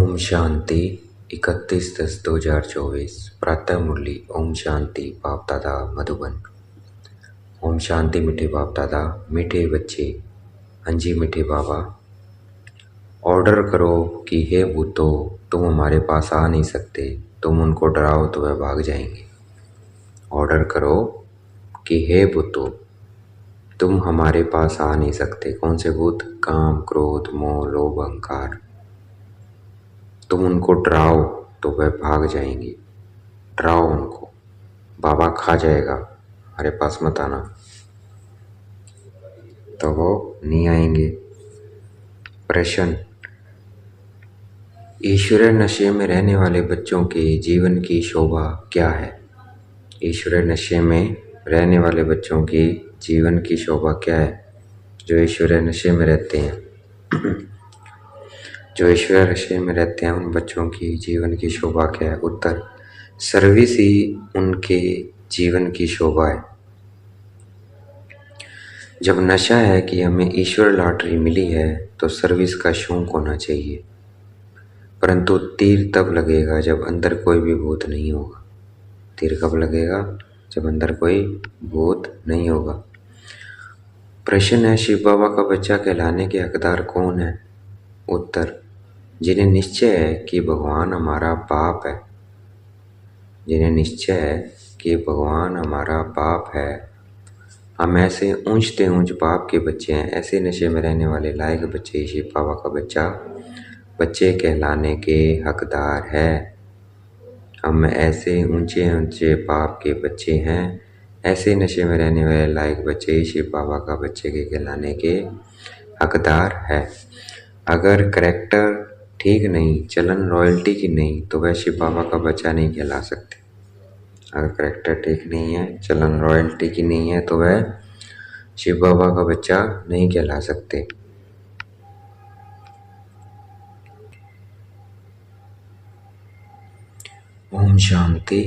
ओम शांति 31/10/2024 प्रातः मुरली। ओम शांति बाप दादा मधुबन। ओम शांति मीठे बाप दादा, मीठे बच्चे। हाँ जी मीठे बाबा, ऑर्डर करो कि हे भूतो तुम हमारे पास आ नहीं सकते, तुम उनको डराओ तो वह भाग जाएंगे। ऑर्डर करो कि हे भूतो तुम हमारे पास आ नहीं सकते। कौन से भूत? काम, क्रोध, मोह, लोभ, अहंकार। तुम उनको डराओ तो वह भाग जाएंगे। डराओ उनको, बाबा खा जाएगा, हमारे पास मत आना, तो वो नहीं आएंगे। प्रश्न: ईश्वरीय नशे में रहने वाले बच्चों के जीवन की शोभा क्या है? ईश्वरीय नशे में रहने वाले बच्चों की जीवन की शोभा क्या है? जो ईश्वरीय नशे में रहते हैं जो ईश्वरीय नशे में रहते हैं उन बच्चों की जीवन की शोभा क्या है? उत्तर: सर्विस ही उनके जीवन की शोभा है। जब नशा है कि हमें ईश्वर लॉटरी मिली है तो सर्विस का शौक होना चाहिए, परंतु तीर तब लगेगा जब अंदर कोई भी भूत नहीं होगा। तीर कब लगेगा? जब अंदर कोई भूत नहीं होगा। प्रश्न है: शिव बाबा का बच्चा कहलाने के हकदार कौन है? उत्तर: जिन्हें निश्चय है कि भगवान हमारा बाप है। जिन्हें निश्चय है कि भगवान हमारा बाप है। हम ऐसे ऊंचते ऊंच बाप के बच्चे हैं। ऐसे नशे में रहने वाले लायक बच्चे शिव बाबा का बच्चे कहलाने के हकदार है। हम ऐसे ऊंचे ऊंचे बाप के बच्चे हैं। ऐसे नशे में रहने वाले लायक बच्चे शिव बाबा का बच्चे के कहलाने के हकदार है। अगर करेक्टर ठीक नहीं, चलन रॉयल्टी की नहीं, तो वह शिव बाबा का बच्चा नहीं कहला सकते। अगर करेक्टर ठीक नहीं है, चलन रॉयल्टी की नहीं है, तो वह शिव बाबा का बच्चा नहीं कहला सकते। ओम शांति।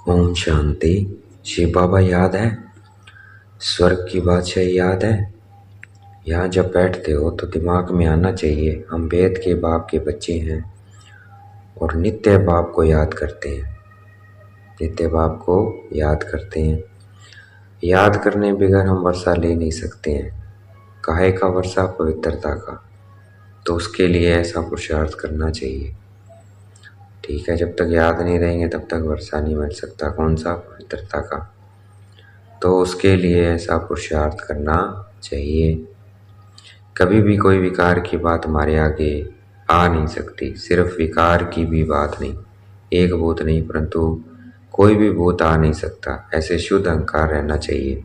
ओम शांति। शिव बाबा याद है? स्वर्ग की बादशाही याद है? यहाँ जब बैठते हो तो दिमाग में आना चाहिए हम वेद के बाप के बच्चे हैं और नित्य बाप को याद करते हैं। नित्य बाप को याद करते हैं। याद करने बगैर हम वर्षा ले नहीं सकते हैं। काहे का वर्षा? पवित्रता का। तो उसके लिए ऐसा पुरुषार्थ करना चाहिए। ठीक है, जब तक याद नहीं रहेंगे तब तक वर्षा नहीं मिल सकता। कौन सा? पवित्रता का। तो उसके लिए ऐसा पुरुषार्थ करना चाहिए। कभी भी कोई विकार की बात हमारे आगे आ नहीं सकती। सिर्फ विकार की भी बात नहीं, एक भूत नहीं, परंतु कोई भी भूत आ नहीं सकता। ऐसे शुद्ध अहंकार रहना चाहिए।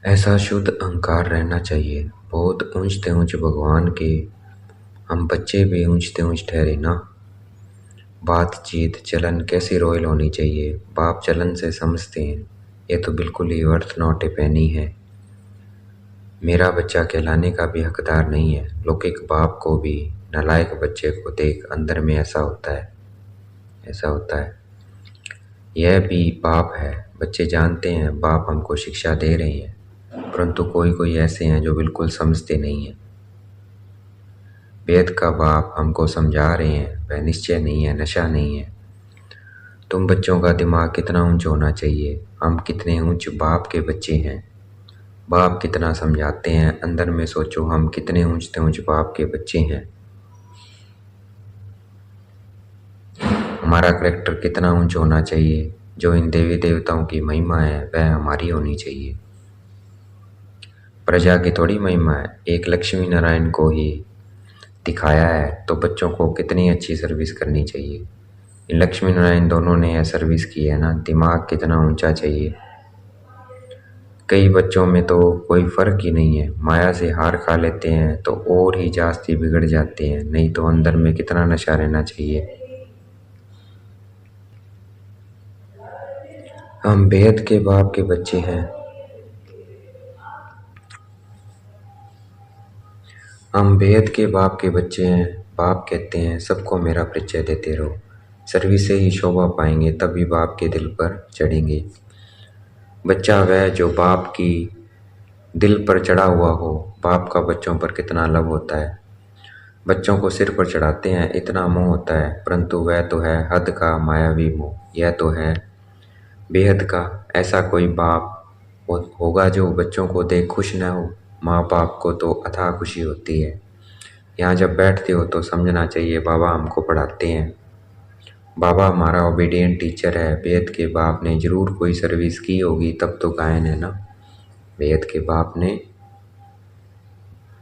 ऐसा शुद्ध अहंकार रहना चाहिए। बहुत ऊंचते ऊंच भगवान के हम बच्चे भी ऊंचते ऊंच ठहरे ना। बातचीत चलन कैसी रॉयल होनी चाहिए, बाप चलन से समझते हैं। ये तो बिल्कुल ही वर्थ नॉट ए पेनी है। मेरा बच्चा कहलाने का भी हकदार नहीं है। लौकिक बाप को भी नालायक बच्चे को देख अंदर में ऐसा होता है। यह भी बाप है। बच्चे जानते हैं बाप हमको शिक्षा दे रहे हैं, परंतु कोई कोई ऐसे हैं जो बिल्कुल समझते नहीं हैं। वेद का बाप हमको समझा रहे हैं, वह निश्चय नहीं है, नशा नहीं है। तुम बच्चों का दिमाग कितना ऊंच होना चाहिए। हम कितने ऊंच बाप के बच्चे हैं। बाप कितना समझाते हैं, अंदर में सोचो हम कितने ऊंचते ऊंच बाप के बच्चे हैं। हमारा करैक्टर कितना ऊंच होना चाहिए। जो इन देवी देवताओं की महिमा है वह हमारी होनी चाहिए। प्रजा की थोड़ी महिमा है। एक लक्ष्मी नारायण को ही दिखाया है तो बच्चों को कितनी अच्छी सर्विस करनी चाहिए। लक्ष्मी नारायण दोनों ने यह सर्विस की है ना। दिमाग कितना ऊंचा चाहिए। कई बच्चों में तो कोई फर्क ही नहीं है। माया से हार खा लेते हैं तो और ही जास्ती बिगड़ जाते हैं। नहीं तो अंदर में कितना नशा रहना चाहिए। हम वेद के बाप के बच्चे हैं। हम वेद के बाप के बच्चे हैं। बाप कहते हैं सबको मेरा परिचय देते रहो। सर्विस से ही शोभा पाएंगे, तभी बाप के दिल पर चढ़ेंगे। बच्चा वह जो बाप की दिल पर चढ़ा हुआ हो। बाप का बच्चों पर कितना लव होता है। बच्चों को सिर पर चढ़ाते हैं, इतना मोह होता है, परंतु वह तो है हद का मायावी मोह। यह तो है बेहद का। ऐसा कोई बाप होगा जो बच्चों को देख खुश न हो। माँ बाप को तो अथाह खुशी होती है। यहाँ जब बैठते हो तो समझना चाहिए बाबा हमको पढ़ाते हैं। बाबा हमारा ओबीडियंट टीचर है। बेहद के बाप ने जरूर कोई सर्विस की होगी, तब तो गायन है ना। बेहद के बाप ने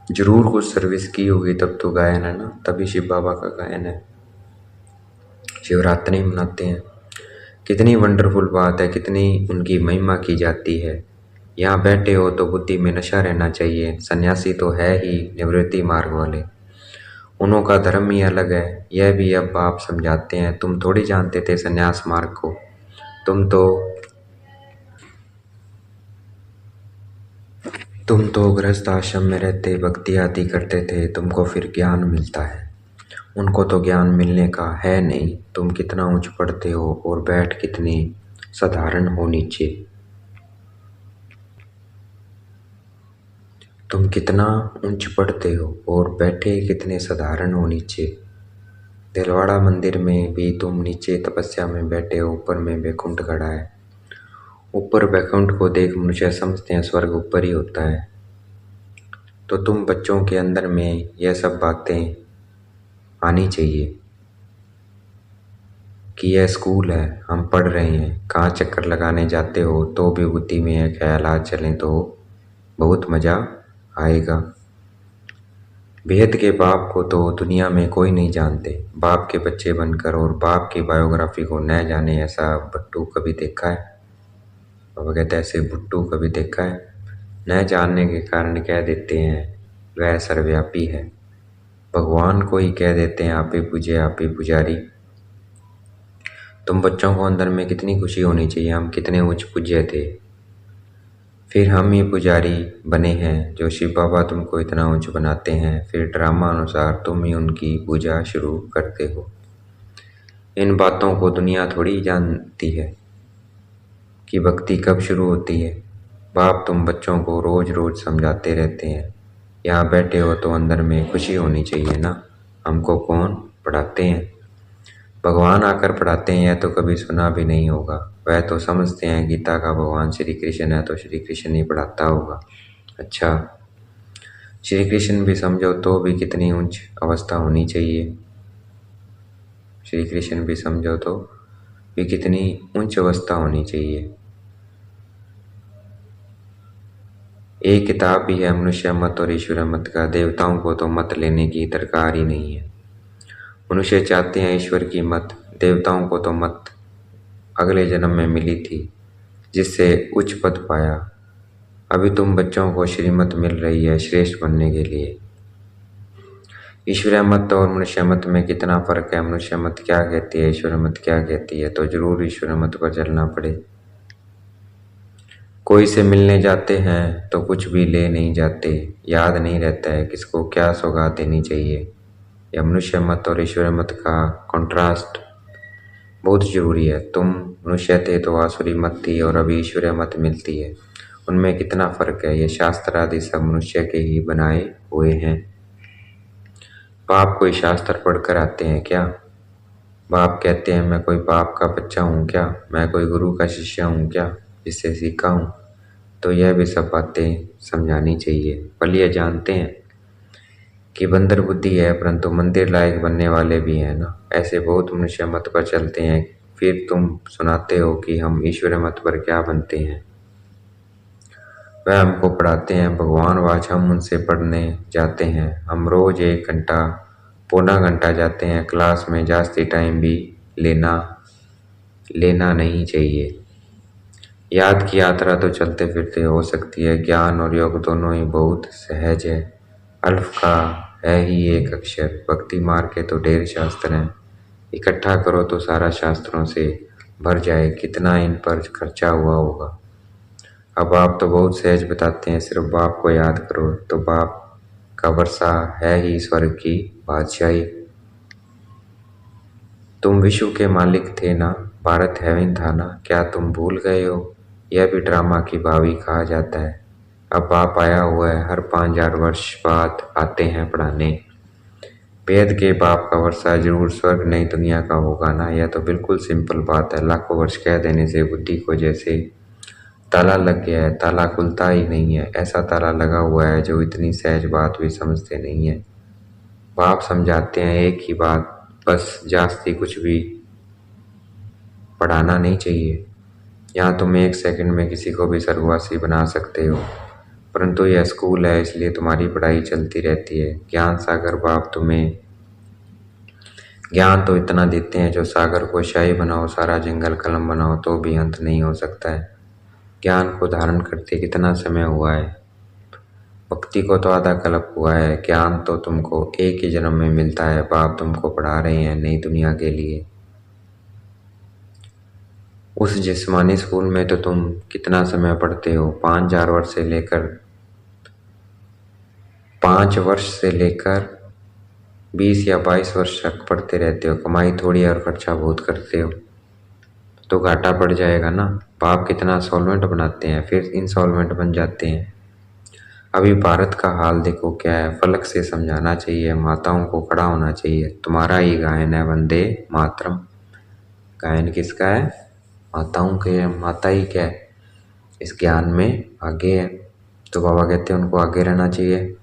जरूर कुछ सर्विस की होगी, तब तो गायन है ना, तभी शिव बाबा का गायन है। शिवरात्रि मनाते हैं। कितनी वंडरफुल बात है, कितनी उनकी महिमा की जाती है। यहाँ बैठे हो तो बुद्धि में नशा रहना चाहिए। सन्यासी तो है ही निवृत्ति मार्ग वाले, उन्हों का धर्म ही अलग है। यह भी अब आप समझाते हैं। तुम थोड़ी जानते थे सन्यास मार्ग को। तुम तो गृहस्थ आश्रम में रहते भक्ति आदि करते थे, तुमको फिर ज्ञान मिलता है। उनको तो ज्ञान मिलने का है नहीं। तुम कितना ऊंच पढ़ते हो और बैठ कितने साधारण हो नीचे। तुम कितना ऊंच पढ़ते हो और बैठे कितने साधारण हो नीचे। दिलवाड़ा मंदिर में भी तुम नीचे तपस्या में बैठे हो, ऊपर में बैकुंठ खड़ा है। ऊपर बैकुंठ को देख मनुष्य समझते हैं स्वर्ग ऊपर ही होता है। तो तुम बच्चों के अंदर में यह सब बातें आनी चाहिए कि यह स्कूल है, हम पढ़ रहे हैं। कहाँ चक्कर लगाने जाते हो तो भी बुद्धि में यह ख्यालात चलें तो बहुत मज़ा आएगा। बेहद के बाप को तो दुनिया में कोई नहीं जानते। बाप के बच्चे बनकर और बाप की बायोग्राफी को न जाने ऐसा भुट्टू कभी देखा है? बाबा कहते ऐसे भुट्टू कभी देखा है? न जानने के कारण कह देते हैं वह सर्वव्यापी है। भगवान को ही कह देते हैं आप ही पूजे आप ही पुजारी। तुम बच्चों को अंदर में कितनी खुशी होनी चाहिए, हम कितने उच्च पूज्य थे, फिर हम ही पुजारी बने हैं जो शिव बाबा तुमको इतना ऊंच बनाते हैं। फिर ड्रामा अनुसार तुम ही उनकी पूजा शुरू करते हो। इन बातों को दुनिया थोड़ी जानती है कि भक्ति कब शुरू होती है। बाप तुम बच्चों को रोज रोज समझाते रहते हैं। यहाँ बैठे हो तो अंदर में खुशी होनी चाहिए ना। हमको कौन पढ़ाते हैं? भगवान आकर पढ़ाते हैं। यह तो कभी सुना भी नहीं होगा। वह तो समझते हैं गीता का भगवान श्री कृष्ण है, तो श्री कृष्ण ही पढ़ाता होगा। अच्छा, श्री कृष्ण भी समझो तो भी कितनी उच्च अवस्था होनी चाहिए। श्री कृष्ण भी समझो तो भी कितनी उच्च अवस्था होनी चाहिए। एक किताब भी है मनुष्य मत और ईश्वर मत का। देवताओं को तो मत लेने की दरकार ही नहीं है। मनुष्य चाहते हैं ईश्वर की मत, देवताओं को तो मत अगले जन्म में मिली थी जिससे उच्च पद पाया। अभी तुम बच्चों को श्रीमत मिल रही है श्रेष्ठ बनने के लिए। ईश्वर मत और मनुष्य मत में कितना फर्क है। मनुष्य मत क्या कहती है, ईश्वर मत क्या कहती है, तो जरूर ईश्वर मत पर चलना पड़े। कोई से मिलने जाते हैं तो कुछ भी ले नहीं जाते, याद नहीं रहता है किसको क्या सौगात देनी चाहिए। या मनुष्य मत और ईश्वर मत का कंट्रास्ट बहुत जरूरी है। तुम मनुष्य थे तो आसुरी मत थी और अभी ईश्वर मत मिलती है, उनमें कितना फर्क है। ये शास्त्र आदि सब मनुष्य के ही बनाए हुए हैं। बाप कोई शास्त्र पढ़कर आते हैं क्या? बाप कहते हैं मैं कोई बाप का बच्चा हूँ क्या, मैं कोई गुरु का शिष्य हूँ क्या जिससे सीखा हूँ? तो यह भी सब बातें समझानी चाहिए। पर यह जानते हैं कि बंदर बुद्धि है, परंतु मंदिर लायक बनने वाले भी हैं ना। ऐसे बहुत मनुष्य मत पर चलते हैं, फिर तुम सुनाते हो कि हम ईश्वर मत पर क्या बनते हैं। वह हमको पढ़ाते हैं भगवान वाच, हम उनसे पढ़ने जाते हैं। हम रोज 1 घंटा पौना घंटा जाते हैं क्लास में। जास्ती टाइम भी लेना नहीं चाहिए। याद की यात्रा तो चलते फिरते हो सकती है। ज्ञान और योग दोनों ही बहुत सहज है। अल्फ का है ही एक अक्षर। भक्ति मार्ग के तो ढेर शास्त्र हैं, इकट्ठा करो तो सारा शास्त्रों से भर जाए। कितना इन पर खर्चा हुआ होगा। अब आप तो बहुत सहज बताते हैं, सिर्फ बाप को याद करो तो बाप का वर्षा है ही स्वर्ग की बादशाही। तुम विश्व के मालिक थे ना, भारत हेवन था ना, क्या तुम भूल गए हो? यह भी ड्रामा की भावी कहा जाता है। अब बाप आया हुआ है, हर 5,000 वर्ष बाद आते हैं पढ़ाने। वेद के बाप का वर्षा जरूर स्वर्ग नई दुनिया का होगा ना। यह तो बिल्कुल सिंपल बात है। लाखों वर्ष कह देने से बुद्धि को जैसे ताला लग गया है, ताला खुलता ही नहीं है। ऐसा ताला लगा हुआ है जो इतनी सहज बात भी समझते नहीं है। बाप समझाते हैं एक ही बात, बस जास्ती कुछ भी पढ़ाना नहीं चाहिए। यहाँ तुम 1 सेकंड में किसी को भी स्वर्गवासी बना सकते हो, परंतु यह स्कूल है, इसलिए तुम्हारी पढ़ाई चलती रहती है। ज्ञान सागर बाप तुम्हें ज्ञान तो इतना देते हैं जो सागर को शाही बनाओ, सारा जंगल कलम बनाओ तो भी अंत नहीं हो सकता है। ज्ञान को धारण करते कितना समय हुआ है? भक्ति को तो आधा कल्प हुआ है। ज्ञान तो तुमको एक ही जन्म में मिलता है। बाप तुमको पढ़ा रहे हैं नई दुनिया के लिए। उस जिस्मानी स्कूल में तो तुम कितना समय पढ़ते हो? 5,000 वर्ष से लेकर 5 वर्ष से लेकर 20 या 22 वर्ष तक पढ़ते रहते हो। कमाई थोड़ी और खर्चा बहुत करते हो, तो घाटा पड़ जाएगा ना। बाप कितना सॉल्वेंट बनाते हैं, फिर इंसॉल्वेंट बन जाते हैं। अभी भारत का हाल देखो क्या है। फलक से समझाना चाहिए, माताओं को खड़ा होना चाहिए। तुम्हारा ही गायन है वंदे मातरम। गायन किसका है? माताओं के है। माता ही क्या है, इस ज्ञान में आगे है, तो बाबा कहते हैं उनको आगे रहना चाहिए।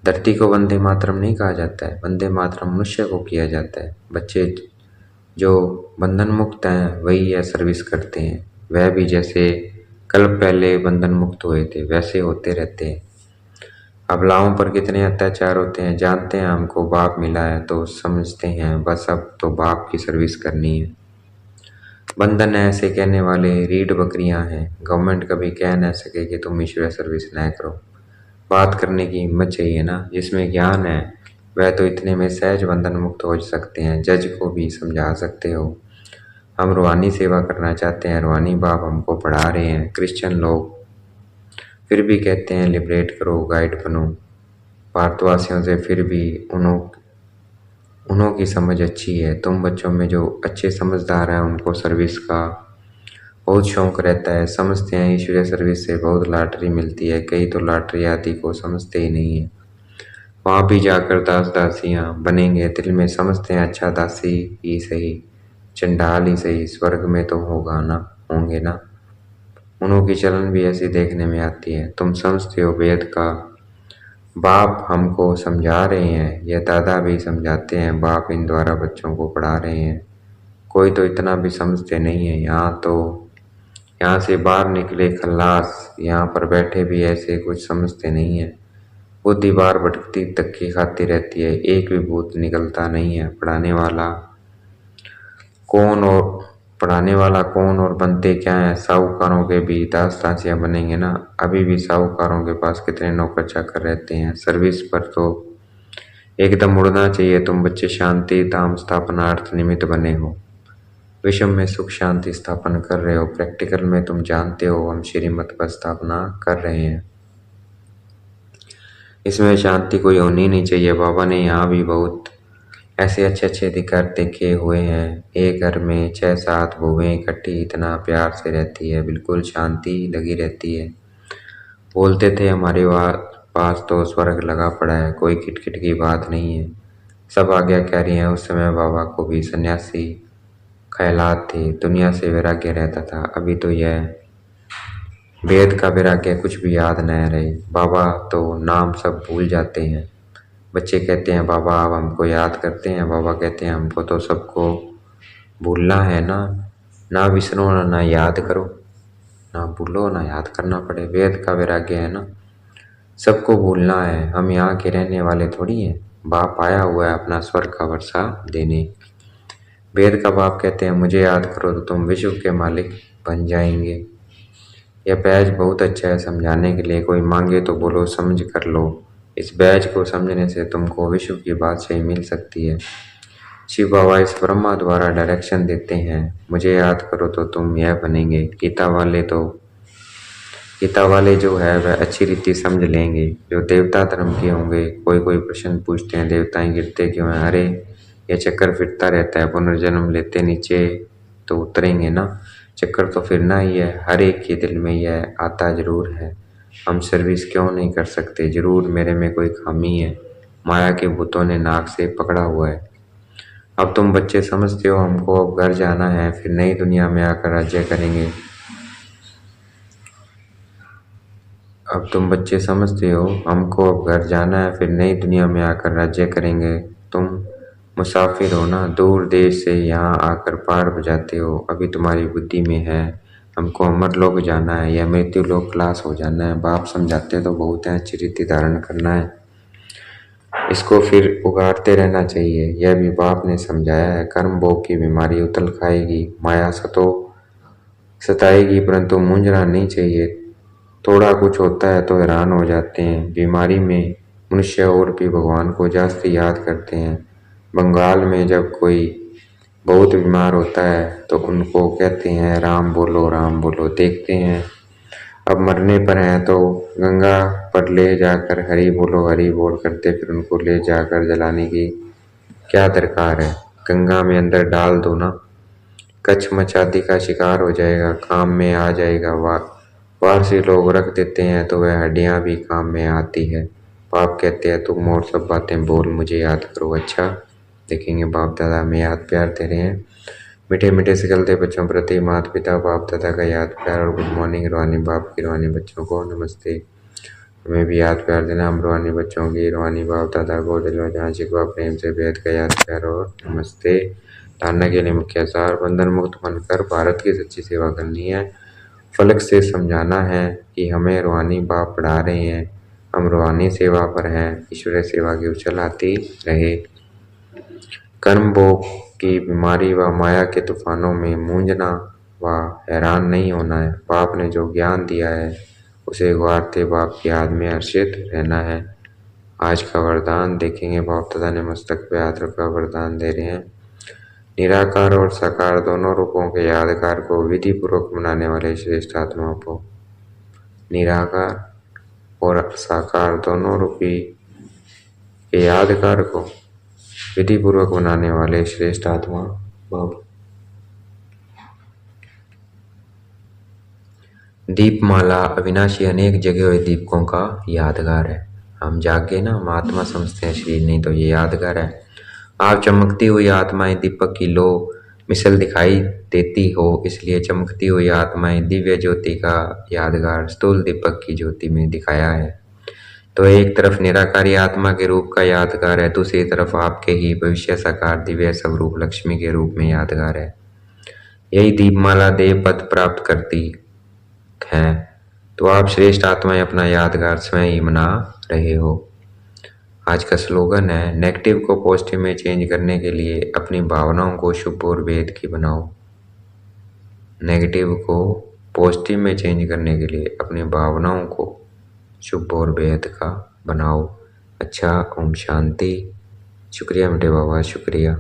धरती को वंदे मातरम नहीं कहा जाता है, वंदे मातरम मनुष्य को किया जाता है। बच्चे जो बंधन मुक्त हैं वही यह सर्विस करते हैं। वह भी जैसे कल पहले बंधन मुक्त हुए थे वैसे होते रहते हैं। अबलाओं पर कितने अत्याचार होते हैं जानते हैं। हमको बाप मिला है तो समझते हैं, बस अब तो बाप की सर्विस करनी है। बंधन है ऐसे कहने वाले रीढ़ बकरियां हैं। गवर्नमेंट कभी कह न सके कि तुम ईश्वर सर्विस न करो। बात करने की हिम्मत चाहिए ना। जिसमें ज्ञान है वह तो इतने में सहज बंधन मुक्त हो सकते हैं। जज को भी समझा सकते हो। हम रूहानी सेवा करना चाहते हैं, रूहानी बाप हमको पढ़ा रहे हैं। क्रिश्चियन लोग फिर भी कहते हैं लिबरेट करो, गाइड बनो भारतवासियों से। फिर भी उन्हों की समझ अच्छी है। तुम बच्चों में जो अच्छे समझदार हैं उनको सर्विस का बहुत शौक रहता है। समझते हैं ईश्वरीय सर्विस से बहुत लॉटरी मिलती है। कई तो लॉटरी आदि को समझते ही नहीं है। वहाँ भी जाकर दास दासियाँ बनेंगे। दिल में समझते हैं अच्छा दासी ही सही, चंडाल ही सही, स्वर्ग में तो होंगे ना। उन्हों की चलन भी ऐसी देखने में आती है। तुम समझते हो वेद का बाप हमको समझा रहे हैं, यह दादा भी समझाते हैं। बाप इन द्वारा बच्चों को पढ़ा रहे हैं। कोई तो इतना भी समझते नहीं है। यहाँ से बाहर निकले खल्लास, यहाँ पर बैठे भी ऐसे कुछ समझते नहीं है। बुद्धि बार भटकती धक्के खाती रहती है, एक भी भूत निकलता नहीं है। पढ़ाने वाला कौन और बनते क्या है? साहूकारों के भी दास दासियां बनेंगे ना। अभी भी साहूकारों के पास कितने नौकर चाकर रहते हैं। सर्विस पर तो एकदम उड़ना चाहिए। तुम बच्चे शांति धाम स्थापना अर्थ निमित्त बने हो। विश्व में सुख शांति स्थापन कर रहे हो। प्रैक्टिकल में तुम जानते हो हम श्रीमत पर स्थापना कर रहे हैं। इसमें शांति कोई होनी नहीं चाहिए। बाबा ने यहाँ भी बहुत ऐसे अच्छे अधिकार देखे हुए हैं। एक घर में 6-7 बहुएं इकट्ठी इतना प्यार से रहती है, बिल्कुल शांति लगी रहती है। बोलते थे हमारे पास तो स्वर्ग लगा पड़ा है, कोई किटकिट की बात नहीं है, सब आज्ञाकारी हैं। उस समय बाबा को भी सन्यासी ख्यालात थे, दुनिया से वैराग्य रहता था। अभी तो यह वेद का वैराग्य कुछ भी याद न रहे। बाबा तो नाम सब भूल जाते हैं। बच्चे कहते हैं बाबा आप हमको याद करते हैं। बाबा कहते हैं हमको तो सबको भूलना है ना। ना विसरो ना याद करो, ना भूलो ना याद करना पड़े। वेद का वैराग्य है ना, सबको भूलना है। हम यहाँ के रहने वाले थोड़ी हैं। बाप आया हुआ है अपना स्वर्ग का वर्षा देने। वेद का बाप कहते हैं मुझे याद करो तो तुम विश्व के मालिक बन जाएंगे। यह बैच बहुत अच्छा है समझाने के लिए। कोई मांगे तो बोलो समझ कर लो। इस बैच को समझने से तुमको विश्व की बादशाही मिल सकती है। शिव बाबा इस ब्रह्मा द्वारा डायरेक्शन देते हैं, मुझे याद करो तो तुम यह बनेंगे। गीता वाले जो है वह अच्छी रीति समझ लेंगे। जो देवता धर्म के होंगे, कोई प्रश्न पूछते हैं देवताएं गिरते क्यों हैं? अरे यह चक्कर फिरता रहता है, पुनर्जन्म लेते नीचे तो उतरेंगे ना। चक्कर तो फिरना ही है, हर एक के दिल में यह आता जरूर है। हम सर्विस क्यों नहीं कर सकते, जरूर मेरे में कोई खामी है, माया के भूतों ने नाक से पकड़ा हुआ है। अब तुम बच्चे समझते हो हमको अब घर जाना है, फिर नई दुनिया में आकर राज्य करेंगे। अब तुम बच्चे समझते हो हमको अब घर जाना है, फिर नई दुनिया में आकर राज्य करेंगे। तुम मुसाफिर हो ना, दूर देश से यहाँ आकर पार बजाते हो। अभी तुम्हारी बुद्धि में है हमको अमर लोक जाना है या मृत्यु लोक क्लास हो जाना है। बाप समझाते तो बहुत है, अच्छी रीति धारण करना है, इसको फिर उगाड़ते रहना चाहिए। यह भी बाप ने समझाया है। कर्म भोग की बीमारी उतल खाएगी, माया सताएगी, परंतु मूंझना नहीं चाहिए। थोड़ा कुछ होता है तो हैरान हो जाते हैं। बीमारी में मनुष्य और भी भगवान को जास्ती याद करते हैं। बंगाल में जब कोई बहुत बीमार होता है तो उनको कहते हैं राम बोलो। देखते हैं अब मरने पर हैं तो गंगा पर ले जाकर हरि बोल करते, फिर उनको ले जाकर जलाने की क्या दरकार है। गंगा में अंदर डाल दो ना, कचमच आदि का शिकार हो जाएगा, काम में आ जाएगा। बाहर से लोग रख देते हैं तो वह हड्डियां भी काम में आती है। बाप कहते हैं तुम और सब बातें बोल, मुझे याद करो। अच्छा, देखेंगे बाप दादा हमें याद प्यार दे रहे हैं। मीठे मीठे सिकलते बच्चों प्रति माता पिता बाप दादा का याद प्यार और गुड मॉर्निंग। रूहानी बाप की रूहानी बच्चों को नमस्ते। हमें भी याद प्यार देना। हम रूहानी बच्चों की रूहानी बाप दादा को दिल में जहाँ शिकवा प्रेम से बेहद का याद प्यार और नमस्ते। धारणा के लिए मुख्य सार, बंधन मुक्त बनकर भारत की सच्ची सेवा करनी है। फलक से समझाना है कि हमें रूहानी बाप पढ़ा रहे हैं, हम रूहानी सेवा पर हैं। ईश्वरीय सेवा की उछल आती रहे। कर्म भोग की बीमारी व माया के तूफानों में मूंझना व हैरान नहीं होना है। बाप ने जो ज्ञान दिया है उसे गुहारते बाप की याद में हर्षित रहना है। आज का वरदान देखेंगे। बाप दादा ने मस्तक पे हाथ रखा वरदान दे रहे हैं। निराकार और साकार दोनों रूपों के यादगार को विधि पूर्वक मनाने वाले श्रेष्ठ आत्माओं को, निराकार और साकार दोनों रूपी के यादगार को विधि पूर्वक मनाने वाले श्रेष्ठ आत्मा बाप। दीपमाला अविनाशी अनेक जगे हुए दीपकों का यादगार है। हम जागे ना, हम आत्मा समझते हैं शरीर नहीं, तो ये यादगार है। आप चमकती हुई आत्माएं दीपक की लो मिसल दिखाई देती हो, इसलिए चमकती हुई आत्माएं दिव्य ज्योति का यादगार स्थूल दीपक की ज्योति में दिखाया है। तो एक तरफ निराकारी आत्मा के रूप का यादगार है, दूसरी तरफ आपके ही भविष्य साकार दिव्य स्वरूप लक्ष्मी के रूप में यादगार है। यही दीपमाला देव पद प्राप्त करती है। तो आप श्रेष्ठ आत्माएं अपना यादगार स्वयं ही मना रहे हो। आज का स्लोगन है, नेगेटिव को पॉजिटिव में चेंज करने के लिए अपनी भावनाओं को शुभ और वेद की बनाओ। नेगेटिव को पॉजिटिव में चेंज करने के लिए अपनी भावनाओं को शुभ और बेहद का बनाओ। अच्छा, ओम शांति। शुक्रिया मेरे बाबा, शुक्रिया।